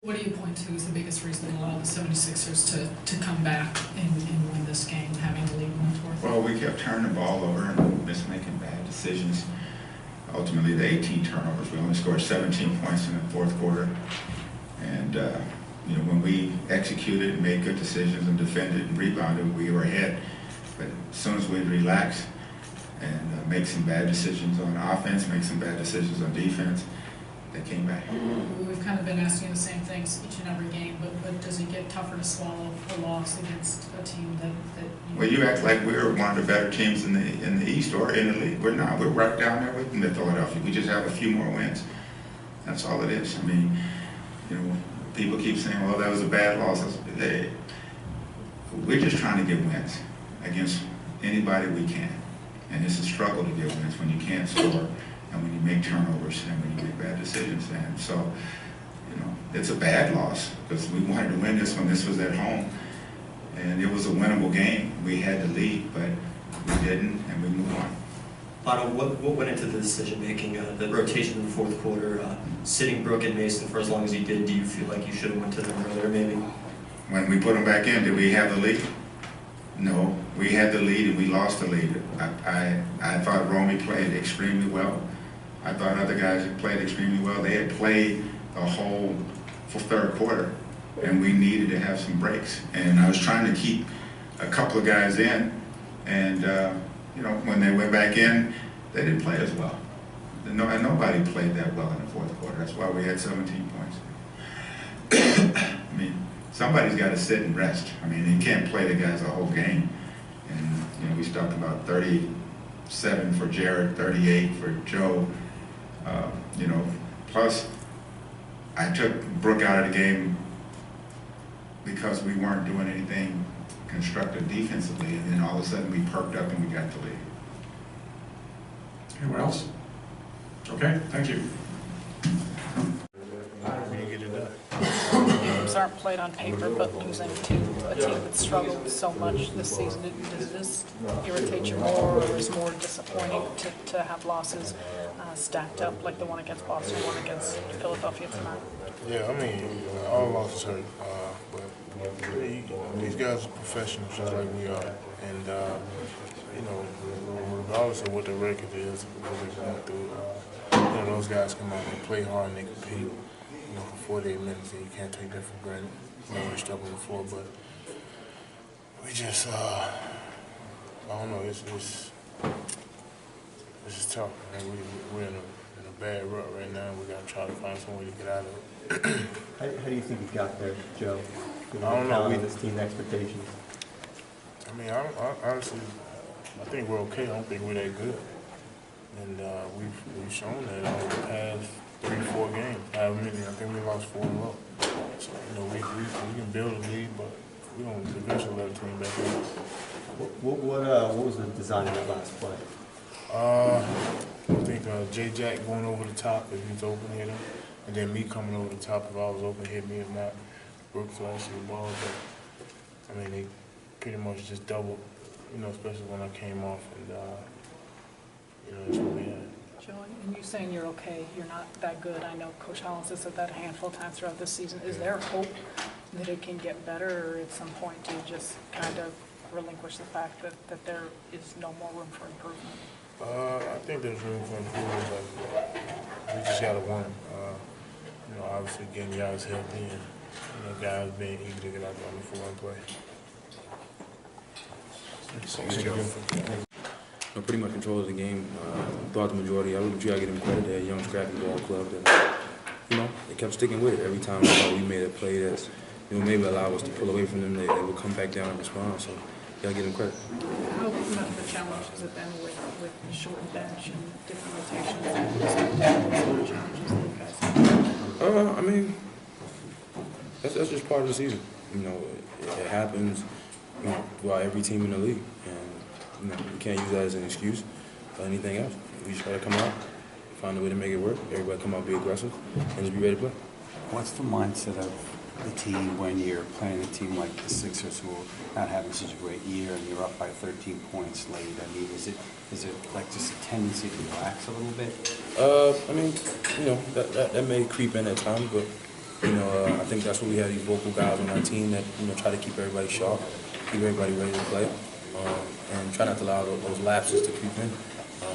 What do you point to as the biggest reason that allowed the 76ers to come back and win this game, having the lead in the fourth? Well, we kept turning the ball over and missed making bad decisions. Ultimately, the 18 turnovers. We only scored 17 points in the fourth quarter. And, you know, when we executed and made good decisions and defended and rebounded, we were ahead. But as soon as we relaxed and make some bad decisions on offense, make some bad decisions on defense, they came back. We've kind of been asking the same things each and every game, but does it get tougher to swallow a loss against a team that Well, you act like we're one of the better teams in the East or in the league. We're not. We're right down there with Philadelphia. We just have a few more wins. That's all it is. I mean, you know, people keep saying, well, that was a bad loss. We're just trying to get wins against anybody we can. And it's a struggle to get wins when you can't score and when you make turnovers and when you make bad decisions. And so, you know, it's a bad loss because we wanted to win this when this was at home. And it was a winnable game. We had the lead, but we didn't, and we moved on. Lionel, what went into the decision-making, the rotation in the fourth quarter, sitting Brook and Mason for as long as you did? Do you feel like you should have went to them earlier, maybe? When we put them back in, did we have the lead? No, we had the lead and we lost the lead. I thought Romy played extremely well. I thought other guys had played extremely well. They had played the whole third quarter, and we needed to have some breaks. And I was trying to keep a couple of guys in, and you know, when they went back in, they didn't play as well. And nobody played that well in the fourth quarter. That's why we had 17 points. I mean, somebody's got to sit and rest. I mean, you can't play the guys the whole game. And you know, we talked about 37 for Jarrett, 38 for Joe. You know, plus I took Brook out of the game because we weren't doing anything constructive defensively, and then all of a sudden we perked up and we got the lead. Anyone else? Okay, thank you. games aren't played on paper, but losing to a team that struggled so much this season, does this irritate you more, or is more disappointing to have losses stacked up like the one against Boston, one against Philadelphia tonight? Yeah, I mean, all losses hurt, but these guys are professionals just like we are, and you know, regardless of what the record is, what they're going through, you know, those guys come out and play hard and they compete, you know, for 48 minutes, and you can't take that for granted. You know, we struggled before, but we just, I don't know, it's just tough. I mean, we're in a bad rut right now. We got to try to find some way to get out of it. How do you think you got there, Joe? I don't know. This team expectations. I mean, honestly, I think we're okay. I don't think we're that good, and we've shown that over the past 3-4 games. I think we lost 4 in a row. So you know, we can build a lead, but we don't eventually let the team back in. What was the design of that last play? I think Jarrett Jack going over the top if he's open, hit him, and then me coming over the top if I was open, hit me. If not, Brook flashed the ball. But I mean, they pretty much just doubled, you know, especially when I came off, and you know, that's what we had. Joe, and you saying you're okay, you're not that good. I know Coach Hollins has said that a handful of times throughout this season. Is there hope that it can get better, or at some point do you just kind of relinquish the fact that there is no more room for improvement? I think there's room for improvement, but we just got to win. You know, obviously getting guys healthy and, you know, guys being eager to get out there on the floor and play. Pretty much controlled the game throughout the majority. I really try to get them credit. They're a young, scrappy ball club, and you know, they kept sticking with it. Every time we made a play that's, you know, maybe allow us to pull away from them, they would come back down and respond. So, gotta give them credit. How much of a challenge has it been with the short bench and different rotations? Challenges that you guys have? I mean, that's just part of the season. You know, it happens, you know, throughout every team in the league, and you know, we can't use that as an excuse or anything else. We just gotta come out, find a way to make it work. Everybody come out, be aggressive, and just be ready to play. What's the mindset of the team when you're playing a team like the Sixers, who are not having such a great year, and you're up by 13 points late? I mean, is it like just a tendency to relax a little bit? I mean, you know, that may creep in at times, but I think that's what we have, these vocal guys on our team that, try to keep everybody sharp, keep everybody ready to play, and try not to allow those lapses to creep in.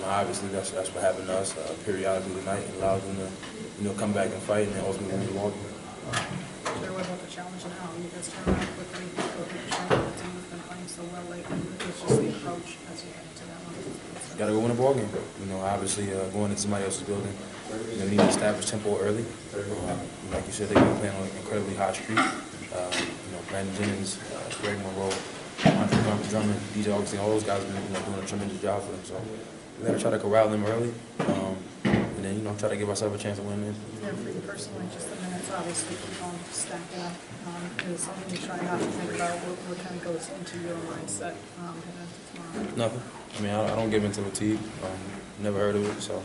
Obviously, that's what happened to us periodically tonight. It allows them to, come back and fight and then ultimately win the ball game. Sure, what about the challenge now? You guys turn around quickly, go through the challenge. The team has been playing so well lately. It's just the approach as you get into that one. Got to go win a ball game. Obviously, going into somebody else's building, we need to establish tempo early. Like you said, they've been playing on an incredibly hot streak. Brandon Jennings, Greg Monroe, Andre Drummond, DJ Augustine, all those guys have been doing a tremendous job for them. So we got to try to corral them early, and then try to give ourselves a chance to win. Yeah, for you personally, just the minutes obviously keep on stacking up. Is something you try not to think about? What kind of goes into your mindset heading into tomorrow? Nothing. I don't give into fatigue. Never heard of it, so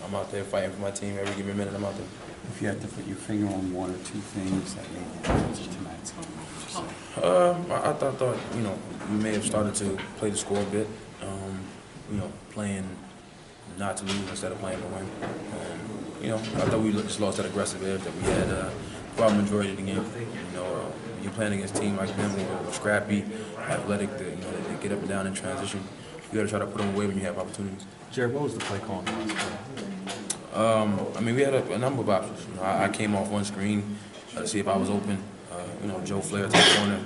I'm out there fighting for my team every given minute I'm out there. If you had to put your finger on one or two things that made the difference in tonight's game, what would you say? I thought we may have started to play the score a bit. Playing not to lose instead of playing to win. I thought we just lost that aggressive edge that we had throughout the majority of the game. You're playing against a team like them who are scrappy, athletic, they get up and down in transition. You got to try to put them away when you have opportunities. Jarrett, what was the play call in the last play? We had a number of options. I came off one screen to see if I was open. Joe Flair to the corner.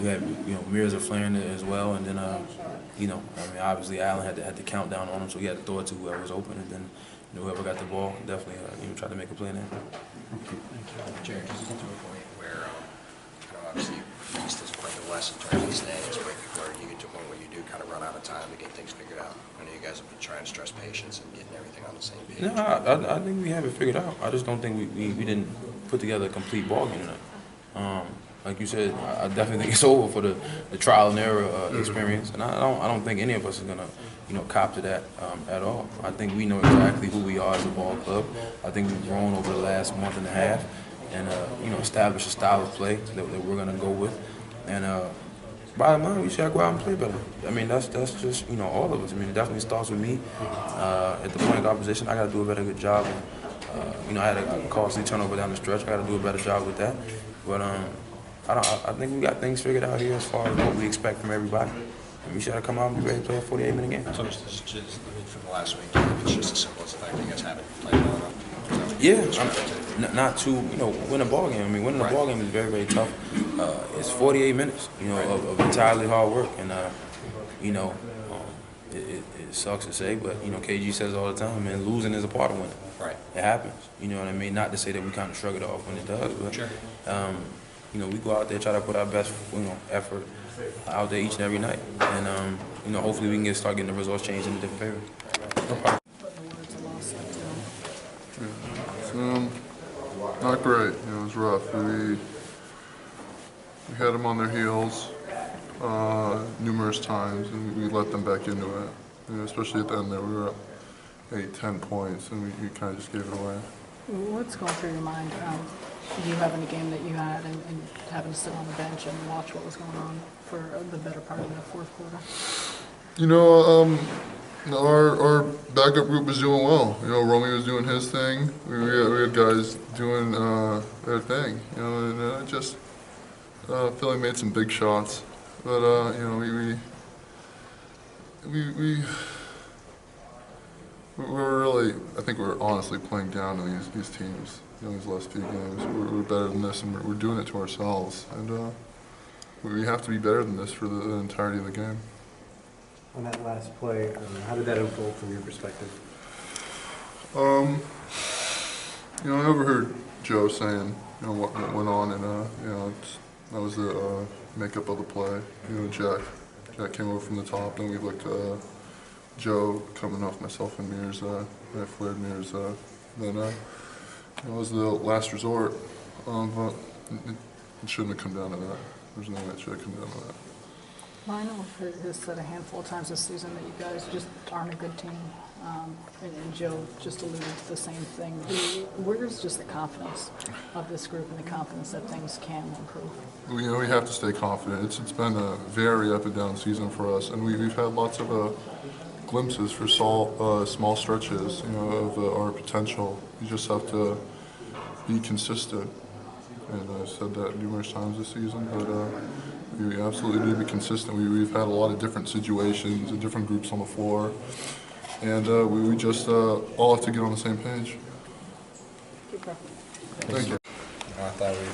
We had mirrors of Flair in there as well, and then obviously Allen had to count down on him, so he had to throw it to whoever was open, and then whoever got the ball definitely tried to make a play in there. Jarrett, does it get to a point where, obviously East is playing less in terms of standings, but where you get to a point where you do kind of run out of time to get things figured out? I know you guys have been trying to stress patience and getting everything on the same page. No, I think we have it figured out. I just don't think we didn't put together a complete ball game tonight. Like you said, I definitely think it's over for the trial and error experience, and I don't think any of us is gonna cop to that at all. I think we know exactly who we are as a ball club. I think we've grown over the last month and a half, and established a style of play that we're gonna go with. And bottom line, we should go out and play better. That's just all of us. It definitely starts with me at the point guard position. I got to do a better good job. I had a costly turnover down the stretch. I got to do a better job with that. But I think we got things figured out here as far as what we expect from everybody. And we should have come out and be ready to play a 48-minute game. So it's just from the last week, it's just as simple as the fact that you guys haven't played well enough. Yeah, not to win a ball game. Winning a ball game is very, very tough. It's 48 minutes, of entirely hard work, and it sucks to say, but KG says all the time, man, losing is a part of winning. Right. It happens. You know what I mean? Not to say that we kind of shrug it off when it does, but Sure. we go out there, try to put our best effort out there each and every night, and hopefully we can start getting the results changed in a different favor. No problem. Not great. It was rough. We had them on their heels numerous times, and we let them back into it. Especially at the end there, we were up 8-10 points, and we kind of just gave it away. What's going through your mind? Do you have any game that you had and having to sit on the bench and watch what was going on for the better part of that fourth quarter? Our backup group was doing well. Romy was doing his thing. We had guys doing their thing. And just Philly made some big shots, but we're really, I think we're honestly playing down to these teams. These last few games, we're better than this, and we're doing it to ourselves. And we have to be better than this for the entirety of the game. On that last play, how did that unfold from your perspective? I overheard Joe saying, what went on, and that was the makeup of the play. Jack came over from the top, then we looked Joe coming off myself and Mears, I flared Mears. Then it was the last resort, but it shouldn't have come down to that. There's no way it should have come down to that. Lionel has said a handful of times this season that you guys just aren't a good team, and Joe just alluded to the same thing. Where's just the confidence of this group and the confidence that things can improve? We have to stay confident. It's been a very up and down season for us, and we've had lots of glimpses for small stretches, of our potential. You just have to be consistent. And I've said that numerous times this season, but we absolutely need to be consistent. We've had a lot of different situations and different groups on the floor, and we just all have to get on the same page. Thank you. I thought we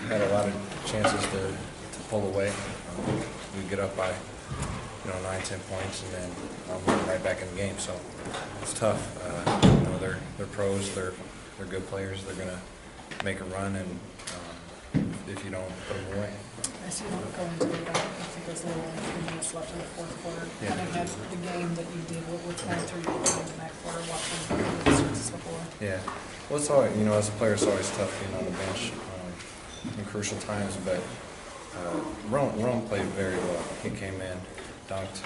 had a lot of chances to pull away. We get up by 9, 10 points, and then we're right back in the game. So it's tough. They're pros. They're good players. They're gonna make a run, and if you don't put them away. I see you go into it. I think there's a little over 3 minutes left in the fourth quarter. Yeah. Kind of had the game that you did. What's going through your mind in that quarter, watching the starts before? Yeah. Well, it's always, as a player, it's always tough being on the bench in crucial times. But Rome played very well. He came in, dunked,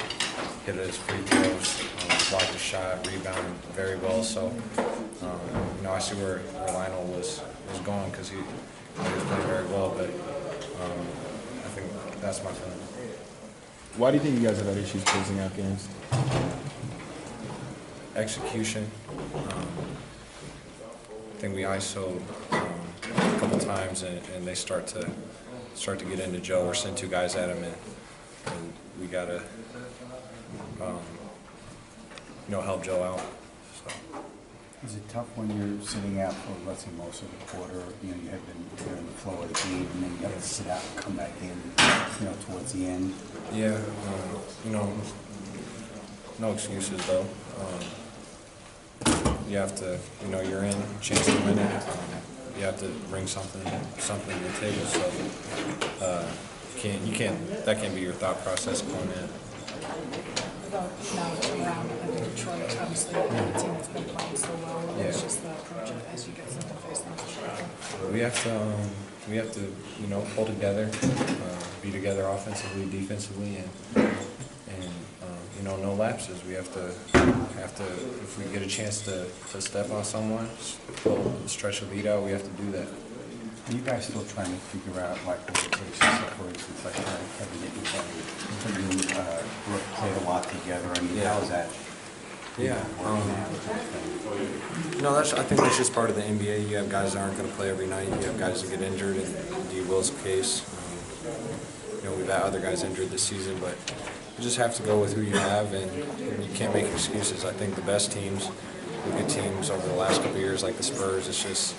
hit his free throws, blocked a shot, rebounded very well. So, I see where Lionel was going, because he was playing very well. But I think that's my feeling. Why do you think you guys have had issues closing out games? Execution. I think we ISO a couple times, and they start to get into Joe or send 2 guys at him, and we gotta help Joe out. So. Is it tough when you're sitting out for, let's say, most of the quarter? You have been there in the flow of the game, and then you have to sit out and come back in, towards the end. Yeah, no excuses though. You have to, you're in, chance to win it. You have to bring something to the table. So that can't be your thought process going in. About now around Detroit, obviously the team that's been playing so well. Yeah. It's just the approach as you get them to face them. We have to, pull together, be together offensively, defensively, and no lapses. We have to, if we get a chance to step on someone, stretch a lead out, we have to do that. Are you guys still trying to figure out, like, the rotations, for instance, like Kevin didn't play, Brook played a lot together? I mean, how's that? Yeah. I think that's just part of the NBA. You have guys that aren't going to play every night. You have guys that get injured. In D. Will's case, we've had other guys injured this season, but you just have to go with who you have, and you can't make excuses. I think the best teams, the good teams over the last couple of years, like the Spurs, it's just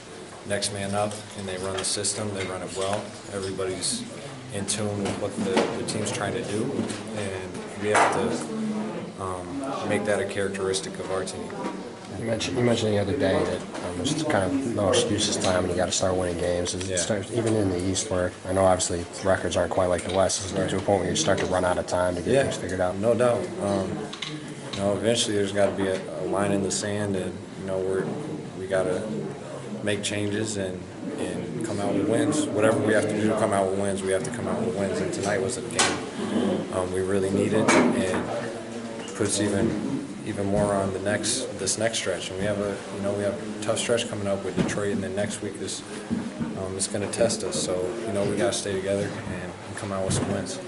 next man up, and they run the system. They run it well. Everybody's in tune with what the team's trying to do, and we have to make that a characteristic of our team. You mentioned the other day that there's kind of no excuses time, and you got to start winning games. It starts, even in the East, where I know obviously the records aren't quite like the West. Is there to a point where you start to run out of time to get things figured out? No doubt. Eventually there's got to be a line in the sand, and we got to make changes and come out with wins. Whatever we have to do to come out with wins, we have to come out with wins. And tonight was a game we really needed, and puts even more on this next stretch. And we have a tough stretch coming up with Detroit, and then next week is it's going to test us. So we got to stay together and come out with some wins.